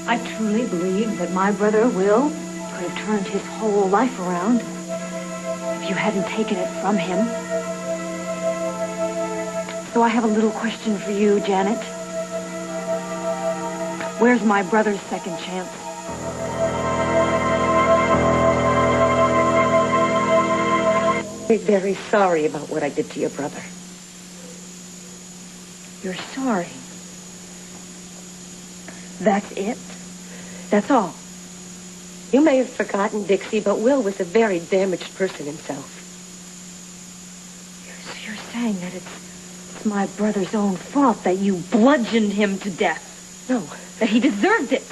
I truly believe that my brother Will could have turned his whole life around if you hadn't taken it from him. So I have a little question for you, Janet. Where's my brother's second chance? I'm very sorry about what I did to your brother. You're sorry. That's it? That's all? You may have forgotten, Dixie, but Will was a very damaged person himself. So you're saying that it's my brother's own fault that you bludgeoned him to death? No. That he deserved it?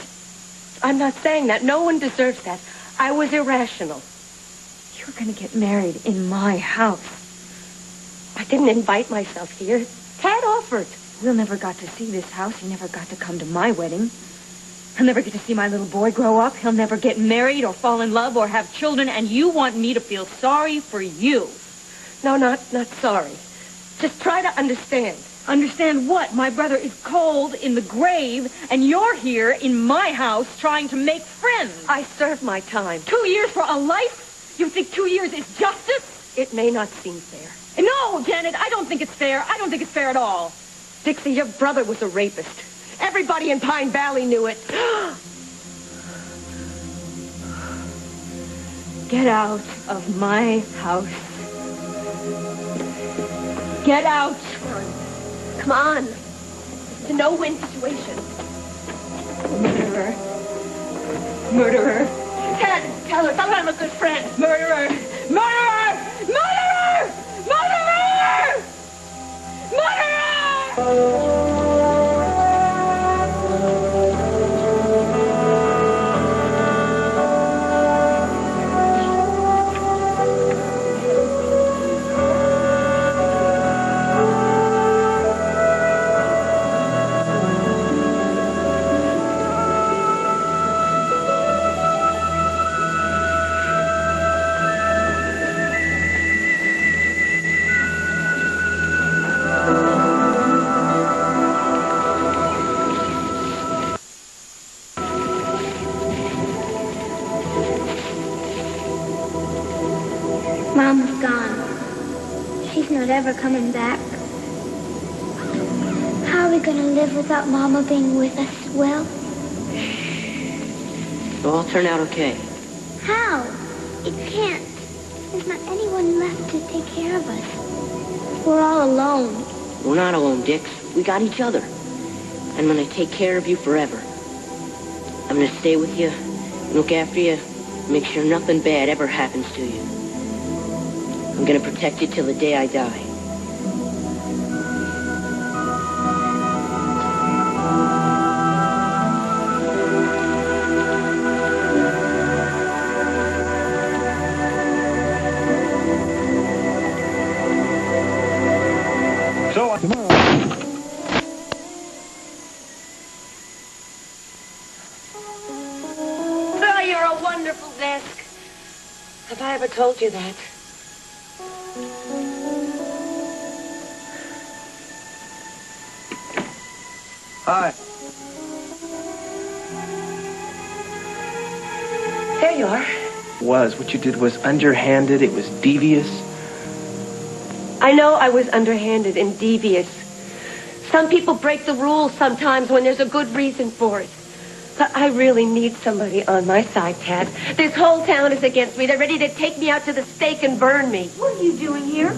I'm not saying that. No one deserves that. I was irrational. You're going to get married in my house. I didn't invite myself here. Ted offered. Will never got to see this house. He never got to come to my wedding. He'll never get to see my little boy grow up. He'll never get married or fall in love or have children. And you want me to feel sorry for you. No, not sorry. Just try to understand. Understand what? My brother is cold in the grave, and you're here in my house trying to make friends. I served my time. 2 years for a life? You think 2 years is justice? It may not seem fair. No, Janet, I don't think it's fair. I don't think it's fair at all. Dixie, your brother was a rapist. Everybody in Pine Valley knew it. Get out of my house. Get out. Come on. It's a no-win situation. Murderer. Murderer. Ted, tell her. Tell her I'm a good friend. Murderer. Murderer. Murderer. Murderer. Murderer. Mama's gone. She's not ever coming back. How are we going to live without Mama being with us, Will? It'll all turn out okay. How? It can't. There's not anyone left to take care of us. We're all alone. We're not alone, Dix. We got each other. I'm gonna take care of you forever. I'm gonna stay with you, look after you, make sure nothing bad ever happens to you. I'm gonna protect you till the day I die. Oh, you're a wonderful desk. Have I ever told you that? Hi. There you are. What you did was underhanded. It was devious. I know I was underhanded and devious. Some people break the rules sometimes when there's a good reason for it. But I really need somebody on my side, Tad. This whole town is against me. They're ready to take me out to the stake and burn me. What are you doing here?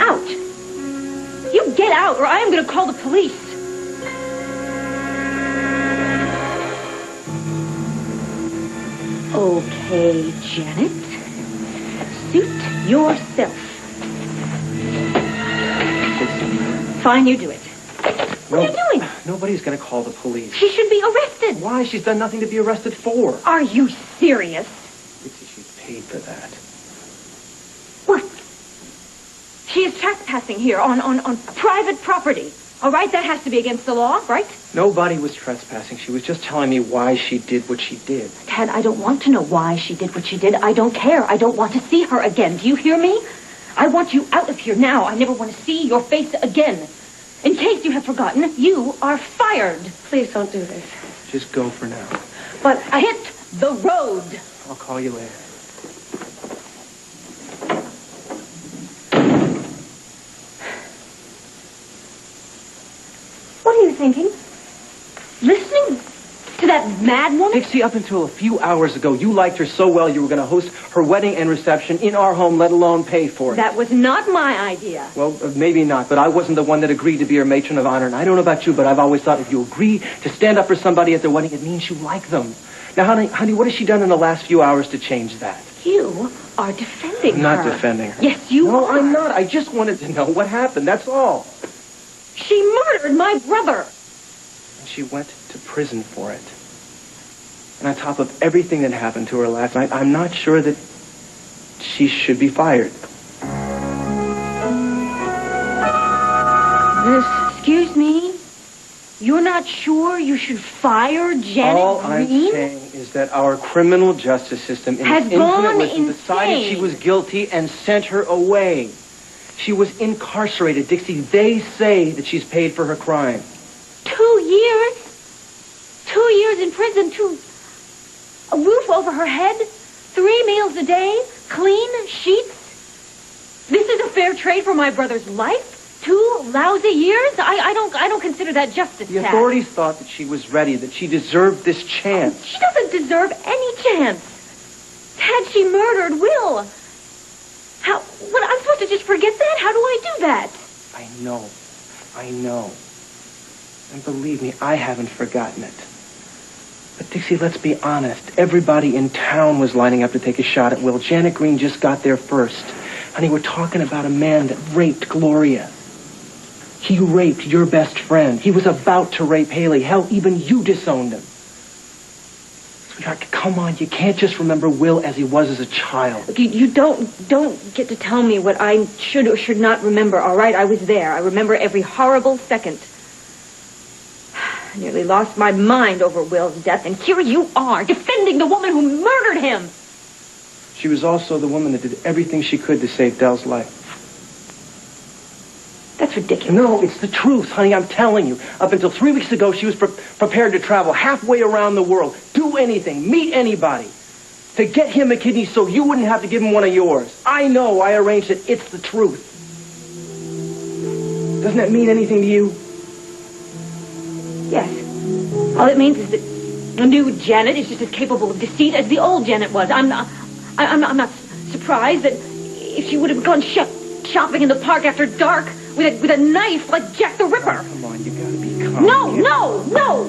Out. You get out, or I am going to call the police. Okay, Janet. Suit yourself. Fine, you do it. What are you doing? Nobody's going to call the police. She should be arrested. Why? She's done nothing to be arrested for. Are you serious? Dixie, she's paid for that. What? She is trespassing here on private property. All right, that has to be against the law, right? Nobody was trespassing. She was just telling me why she did what she did. Tad, I don't want to know why she did what she did. I don't care. I don't want to see her again. Do you hear me? I want you out of here now. I never want to see your face again. In case case you have forgotten, you are fired. Please don't do this. Just go for now. But Hit the road. I'll call you later. What are you thinking? Listening to that mad woman? Dixie, up until a few hours ago, you liked her so well you were going to host her wedding and reception in our home, let alone pay for it. That was not my idea. Well, maybe not, but I wasn't the one that agreed to be her matron of honor. And I don't know about you, but I've always thought if you agree to stand up for somebody at their wedding, it means you like them. Now, honey, what has she done in the last few hours to change that? You are defending I'm not her. defending her. Yes, you No, are. I'm not. I just wanted to know what happened. That's all. She murdered my brother. And she went to prison for it. And on top of everything that happened to her last night, I'm not sure that she should be fired. Excuse me? You're not sure you should fire Janet All I'm Green? saying is that our criminal justice system, in Has its infinite gone wisdom, decided insane. she was guilty and sent her away. She was incarcerated, Dixie. They say that she's paid for her crime. 2 years? 2 years in prison, a roof over her head, 3 meals a day, clean sheets. This is a fair trade for my brother's life? 2 lousy years? I don't consider that justice. The Tad. authorities thought that she was ready, that she deserved this chance. She doesn't deserve any chance. Had she murdered Will? What, I'm supposed to just forget that? How do I do that? I know. And believe me, I haven't forgotten it. But Dixie, let's be honest. Everybody in town was lining up to take a shot at Will. Janet Green just got there first. Honey, we're talking about a man that raped Gloria. He raped your best friend. He was about to rape Haley. Hell, even you disowned him. Sweetheart, come on. You can't just remember Will as he was as a child. Look, you don't get to tell me what I should or should not remember, all right? I was there. I remember every horrible second. I nearly lost my mind over Will's death, and here you are, defending the woman who murdered him. She was also the woman that did everything she could to save Dell's life. That's ridiculous. No, it's the truth, honey. I'm telling you. Up until 3 weeks ago, she was prepared to travel halfway around the world, do anything, meet anybody, to get him a kidney so you wouldn't have to give him one of yours. I know. I arranged it. It's the truth. Doesn't that mean anything to you? Yes. All it means is that the new Janet is just as capable of deceit as the old Janet was. I'm not surprised that if she would have gone shopping in the park after dark with a knife like Jack the Ripper. Oh, come on, you gotta be calm. No.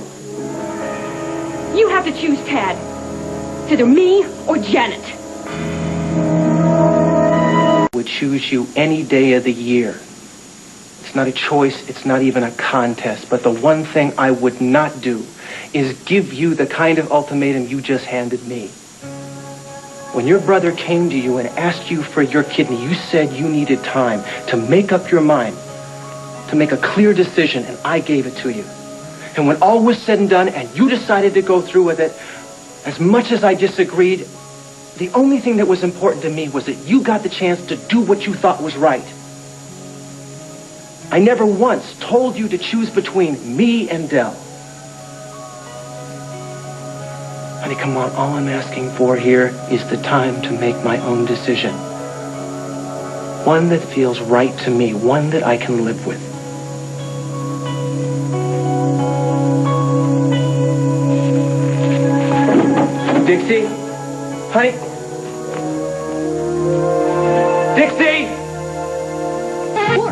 You have to choose, Tad. It's either me or Janet. Would choose you any day of the year. It's not a choice. It's not even a contest. But the one thing I would not do is give you the kind of ultimatum you just handed me. When your brother came to you and asked you for your kidney, you said you needed time to make up your mind, to make a clear decision, and I gave it to you. And when all was said and done and you decided to go through with it, as much as I disagreed, the only thing that was important to me was that you got the chance to do what you thought was right. I never once told you to choose between me and Dell. Honey, come on. All I'm asking for here is the time to make my own decision. One that feels right to me. One that I can live with. Dixie? Honey? Dixie!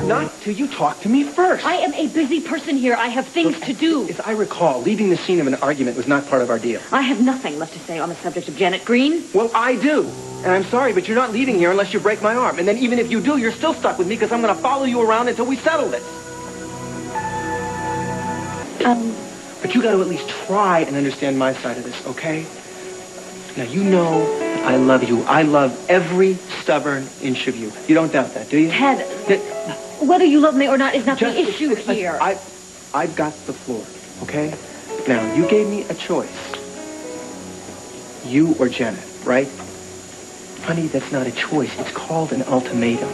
Not till you talk to me first. I am a busy person here. I have things to do. As I recall, leaving the scene of an argument was not part of our deal. I have nothing left to say on the subject of Janet Green. Well, I do. And I'm sorry, but you're not leaving here unless you break my arm. And then even if you do, you're still stuck with me because I'm going to follow you around until we settle this. But you got to at least try and understand my side of this, okay? Now, you know I love you. I love every stubborn inch of you. You don't doubt that, do you? Ted, whether you love me or not is not the issue here. I've got the floor, okay? Now, you gave me a choice. You or Janet, right? Honey, that's not a choice. It's called an ultimatum.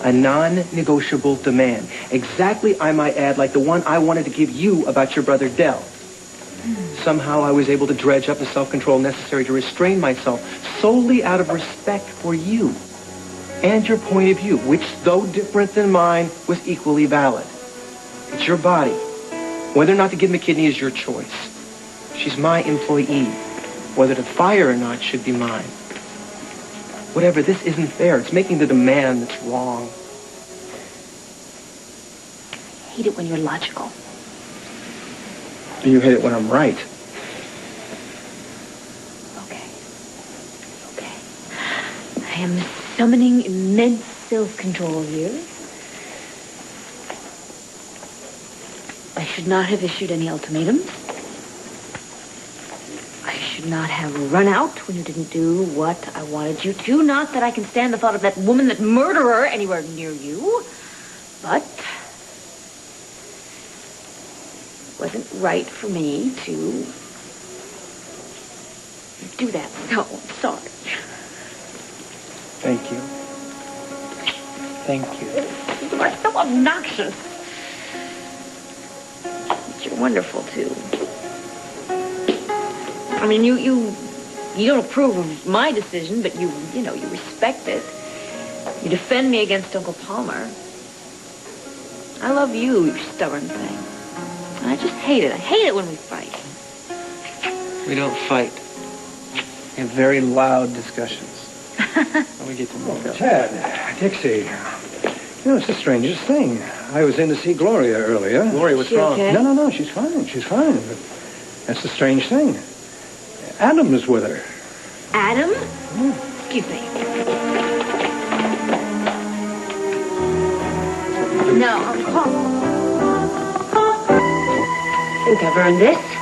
A non-negotiable demand. Exactly, I might add, like the one I wanted to give you about your brother Dell. Somehow I was able to dredge up the self-control necessary to restrain myself solely out of respect for you and your point of view, which, though different than mine, was equally valid. It's your body. Whether or not to give him a kidney is your choice. She's my employee. Whether to fire or not should be mine. Whatever, this isn't fair. It's making the demand that's wrong. I hate it when you're logical. You hate it when I'm right. Okay. I am summoning immense self-control here. I should not have issued any ultimatums. I should not have run out when you didn't do what I wanted you to. Not that I can stand the thought of that woman, that murderer, anywhere near you. But it wasn't right for me to do that. No, I'm sorry. Thank you. Thank you. You are so obnoxious. But you're wonderful, too. I mean, you don't approve of my decision, but you respect it. You defend me against Uncle Palmer. I love you, you stubborn thing. And I just hate it. I hate it when we fight. We don't fight. We have very loud discussions. When we get to know. Ted, Dixie, it's the strangest thing. I was in to see Gloria earlier. Gloria, what's She wrong? okay? No, she's fine. She's fine. But that's the strange thing. Adam is with her. Adam? Excuse me. No, I think I've earned this.